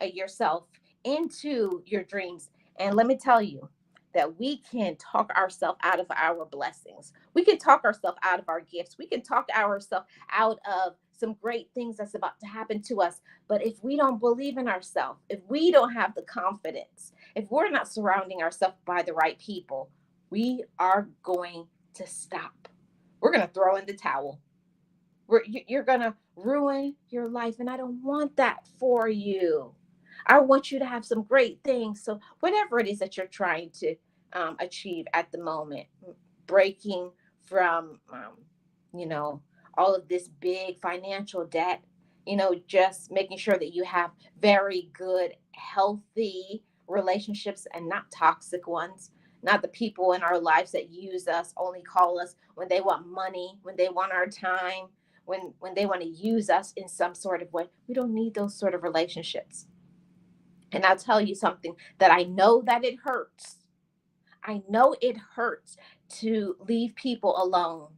yourself into your dreams. And let me tell you that we can talk ourselves out of our blessings. We can talk ourselves out of our gifts. We can talk ourselves out of some great things that's about to happen to us. But if we don't believe in ourselves, if we don't have the confidence, if we're not surrounding ourselves by the right people, we are going to stop. We're going to throw in the towel. You're going to ruin your life. And I don't want that for you. I want you to have some great things. So, whatever it is that you're trying to achieve at the moment, breaking from, you know, all of this big financial debt, just making sure that you have very good, healthy relationships and not toxic ones, not the people in our lives that use us, only call us when they want money, when they want our time, when they want to use us in some sort of way. We don't need those sort of relationships. And I'll tell you something that I know that it hurts. I know it hurts to leave people alone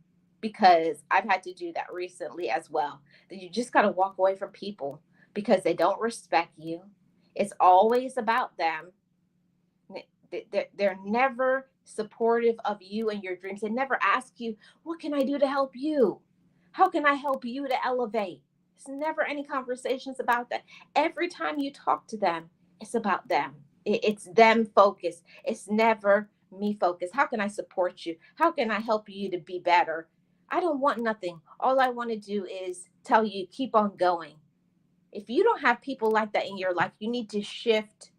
because I've had to do that recently as well. That you just got to walk away from people because they don't respect you. It's always about them. They're never supportive of you and your dreams. They never ask you, what can I do to help you? How can I help you to elevate? It's never any conversations about that. Every time you talk to them, it's about them. It's them focused. It's never me focused. How can I support you? How can I help you to be better? I don't want nothing. All I want to do is tell you, keep on going. If you don't have people like that in your life, you need to shift,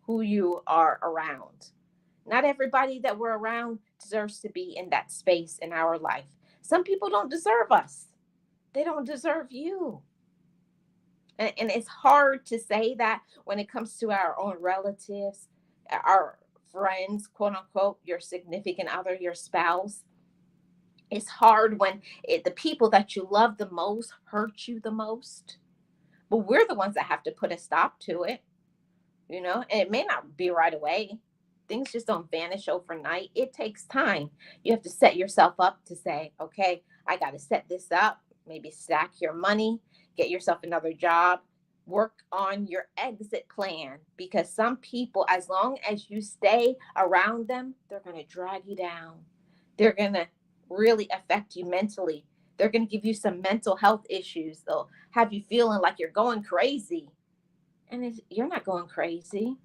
who you are around. Not everybody that we're around deserves to be in that space in our life. Some people don't deserve us. They don't deserve you. And it's hard to say that when it comes to our own relatives, our friends, quote unquote, your significant other, your spouse. It's hard when the people that you love the most hurt you the most. But we're the ones that have to put a stop to it, and it may not be right away. Things just don't vanish overnight. It takes time. You have to set yourself up to say, okay, I got to set this up, maybe stack your money, get yourself another job, work on your exit plan. Because some people, as long as you stay around them, they're going to drag you down. They're going to really affect you mentally. They're going to give you some mental health issues. They'll have you feeling like you're going crazy. And you're not going crazy.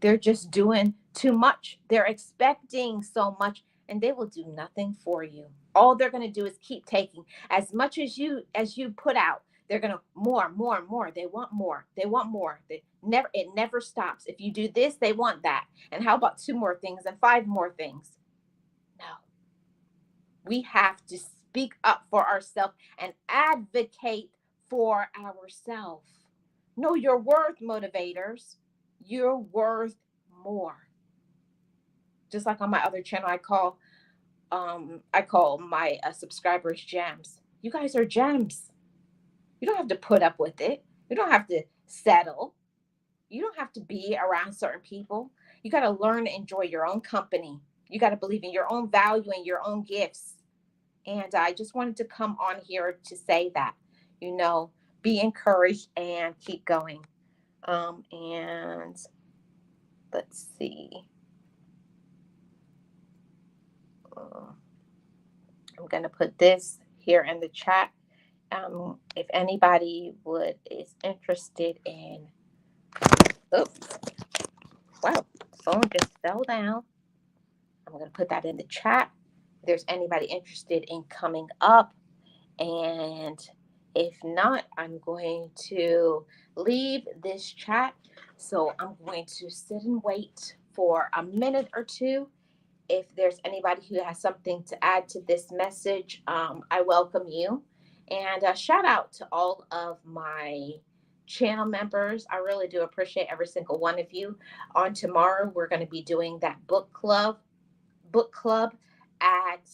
They're just doing too much. They're expecting so much, and they will do nothing for you. All they're going to do is keep taking as much as you put out. They're going to more, more, more. They want more. They want more. It never stops. If you do this, they want that. And how about 2 more things and 5 more things? No. We have to speak up for ourselves and advocate for ourselves. Know your worth, motivators. You're worth more. Just like on my other channel, I call my subscribers gems. You guys are gems. You don't have to put up with it. You don't have to settle. You don't have to be around certain people. You got to learn to enjoy your own company. You got to believe in your own value and your own gifts. And I just wanted to come on here to say that, be encouraged and keep going. And let's see. I'm going to put this here in the chat. If anybody is interested in, oh, wow, phone just fell down. I'm going to put that in the chat. If there's anybody interested in coming up, and if not, I'm going to leave this chat. So I'm going to sit and wait for a minute or two. If there's anybody who has something to add to this message, I welcome you. And shout out to all of my channel members. I really do appreciate every single one of you. On tomorrow, we're going to be doing that book club at,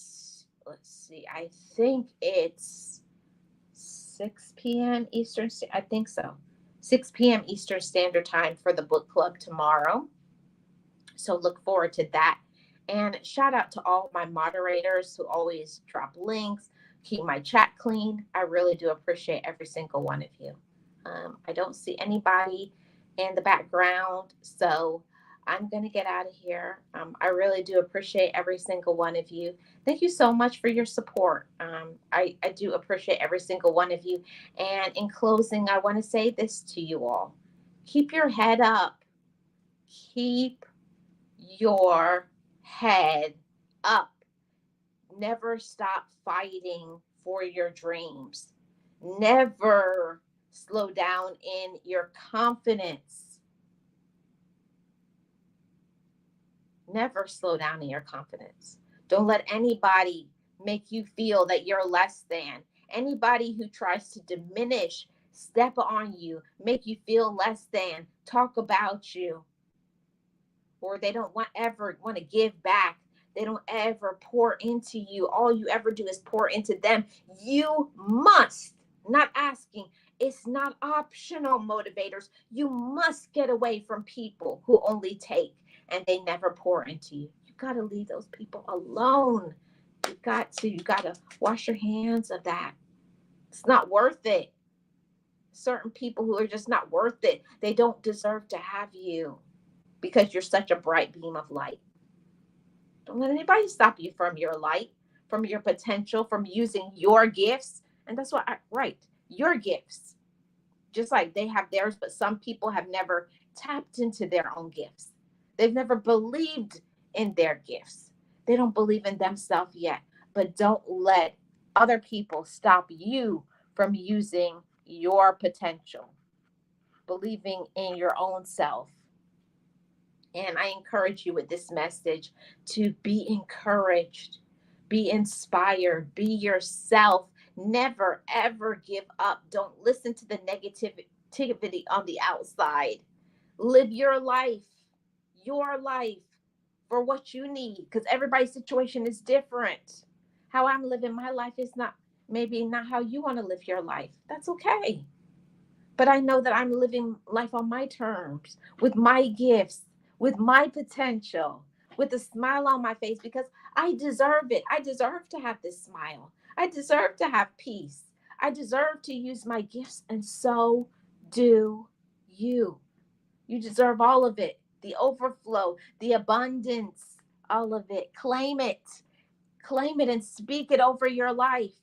let's see, I think it's 6 p.m. Eastern. I think so. 6 p.m. Eastern Standard Time for the book club tomorrow. So look forward to that. And shout out to all my moderators who always drop links, keep my chat clean. I really do appreciate every single one of you. I don't see anybody in the background, so I'm going to get out of here. I really do appreciate every single one of you. Thank you so much for your support. I do appreciate every single one of you. And in closing, I want to say this to you all: keep your head up, keep your head up. Never stop fighting for your dreams. Never slow down in your confidence. Never slow down in your confidence. Don't let anybody make you feel that you're less than. Anybody who tries to diminish, step on you, make you feel less than, talk about you, or they don't ever want to give back. They don't ever pour into you. All you ever do is pour into them. You must, not asking, it's not optional, motivators. You must get away from people who only take and they never pour into you. You got to leave those people alone. You got to wash your hands of that. It's not worth it. Certain people who are just not worth it, they don't deserve to have you, because you're such a bright beam of light. Don't let anybody stop you from your light, from your potential, from using your gifts. And that's what your gifts. Just like they have theirs, but some people have never tapped into their own gifts. They've never believed in their gifts. They don't believe in themselves yet. But don't let other people stop you from using your potential, believing in your own self. And I encourage you with this message to be encouraged, be inspired, be yourself. Never, ever give up. Don't listen to the negativity on the outside. Live your life for what you need, because everybody's situation is different. How I'm living my life is maybe not how you want to live your life. That's okay. But I know that I'm living life on my terms, with my gifts, with my potential, with a smile on my face, because I deserve it. I deserve to have this smile. I deserve to have peace. I deserve to use my gifts, and so do you. You deserve all of it, the overflow, the abundance, all of it. Claim it. Claim it and speak it over your life,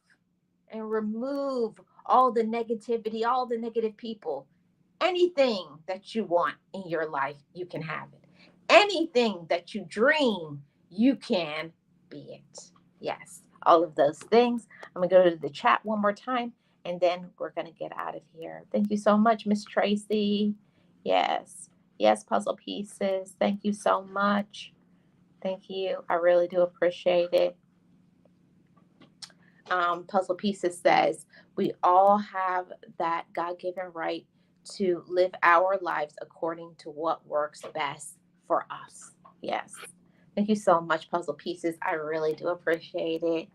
and remove all the negativity, all the negative people. Anything that you want in your life, you can have it. Anything that you dream, you can be it. Yes, all of those things. I'm going to go to the chat one more time, and then we're going to get out of here. Thank you so much, Miss Tracy. Yes. Yes, Puzzle Pieces. Thank you so much. Thank you. I really do appreciate it. Puzzle Pieces says, we all have that God-given right to live our lives according to what works best for us. Yes. Thank you so much, Puzzle Pieces. I really do appreciate it.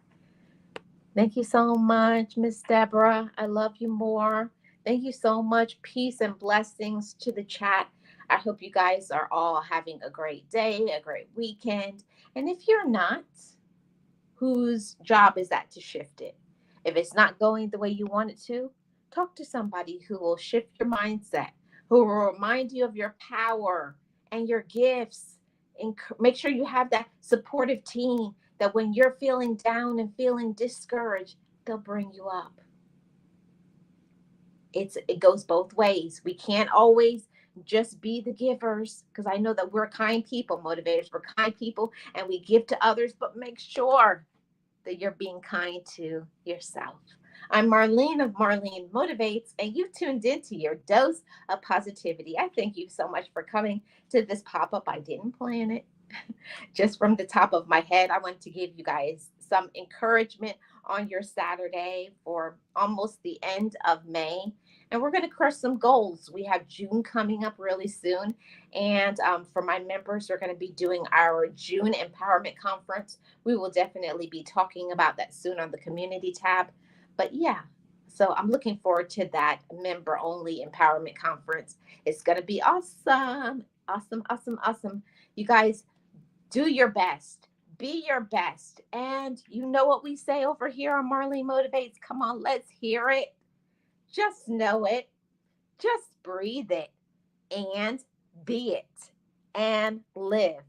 Thank you so much, Miss Deborah. I love you more. Thank you so much. Peace and blessings to the chat. I hope you guys are all having a great day, a great weekend. And if you're not, whose job is that to shift it? If it's not going the way you want it to, talk to somebody who will shift your mindset, who will remind you of your power and your gifts. And make sure you have that supportive team that when you're feeling down and feeling discouraged, they'll bring you up. It goes both ways. We can't always just be the givers, because I know that we're kind people, motivators. We're kind people and we give to others, but make sure that you're being kind to yourself. I'm Marlene of Marlene Motivates, and you've tuned into your dose of positivity. I thank you so much for coming to this pop-up. I didn't plan it. Just from the top of my head, I want to give you guys some encouragement on your Saturday for almost the end of May. And we're going to crush some goals. We have June coming up really soon. And for my members, we're going to be doing our June Empowerment Conference. We will definitely be talking about that soon on the community tab. But yeah, So I'm looking forward to that member only empowerment conference. It's going to be awesome. Awesome, awesome, awesome. You guys, do your best. Be your best. And you know what we say over here on Marlene Motivates? Come on, let's hear it. Just know it. Just breathe it and be it and live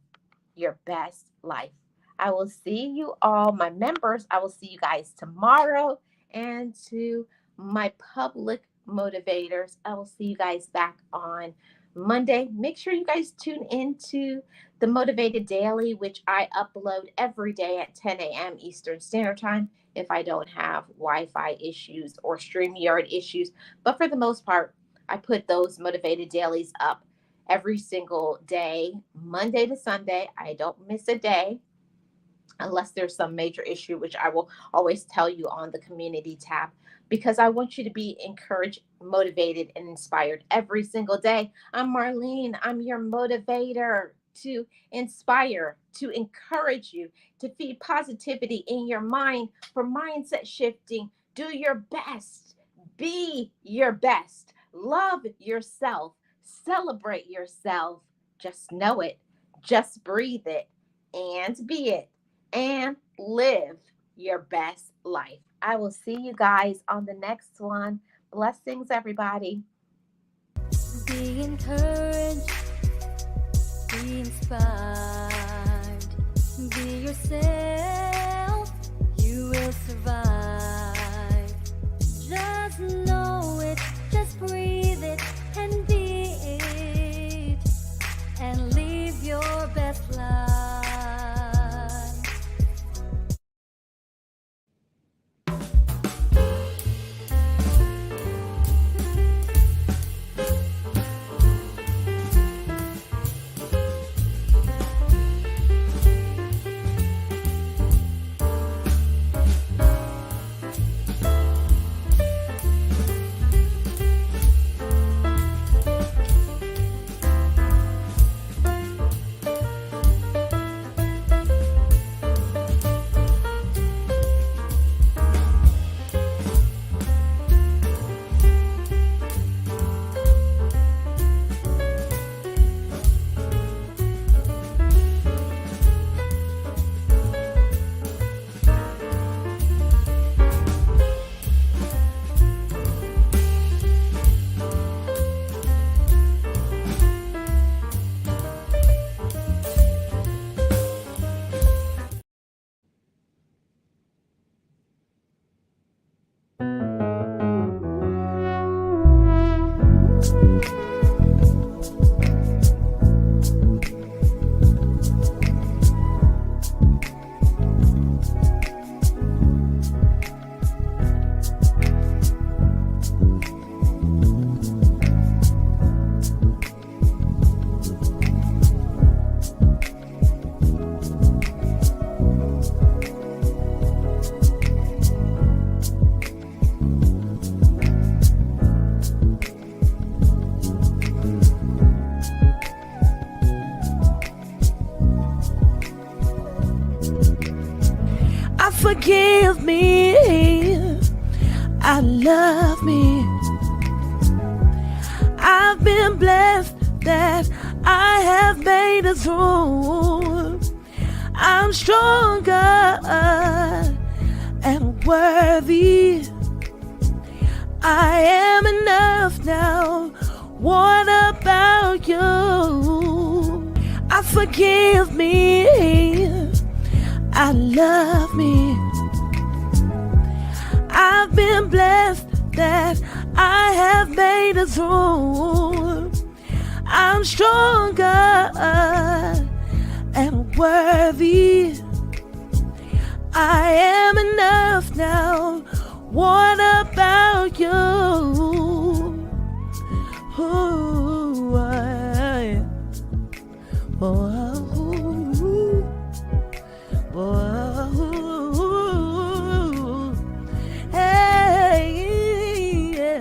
your best life. I will see you all, my members. I will see you guys tomorrow. And to my public motivators, I will see you guys back on Monday. Make sure you guys tune into the Motivated Daily, which I upload every day at 10 a.m. Eastern Standard Time if I don't have Wi-Fi issues or StreamYard issues. But for the most part, I put those Motivated Dailies up every single day, Monday to Sunday. I don't miss a day unless there's some major issue, which I will always tell you on the community tab, because I want you to be encouraged, motivated, and inspired every single day. I'm Marlene. I'm your motivator to inspire, to encourage you, to feed positivity in your mind for mindset shifting. Do your best. Be your best. Love yourself. Celebrate yourself. Just know it. Just breathe it and be it and live your best life. I will see you guys on the next one. Blessings, everybody. Be encouraged, be inspired, be yourself, you will survive. Just know it, just breathe it and be it, and live your best life. Forgive me, I love me. I've been blessed that I have made it through. I'm stronger and worthy. I am enough now. What about you? Forgive me, I love me. I've been blessed that I have made it through. I'm stronger and worthy. I am enough now. What about you? Ooh, hey, yeah.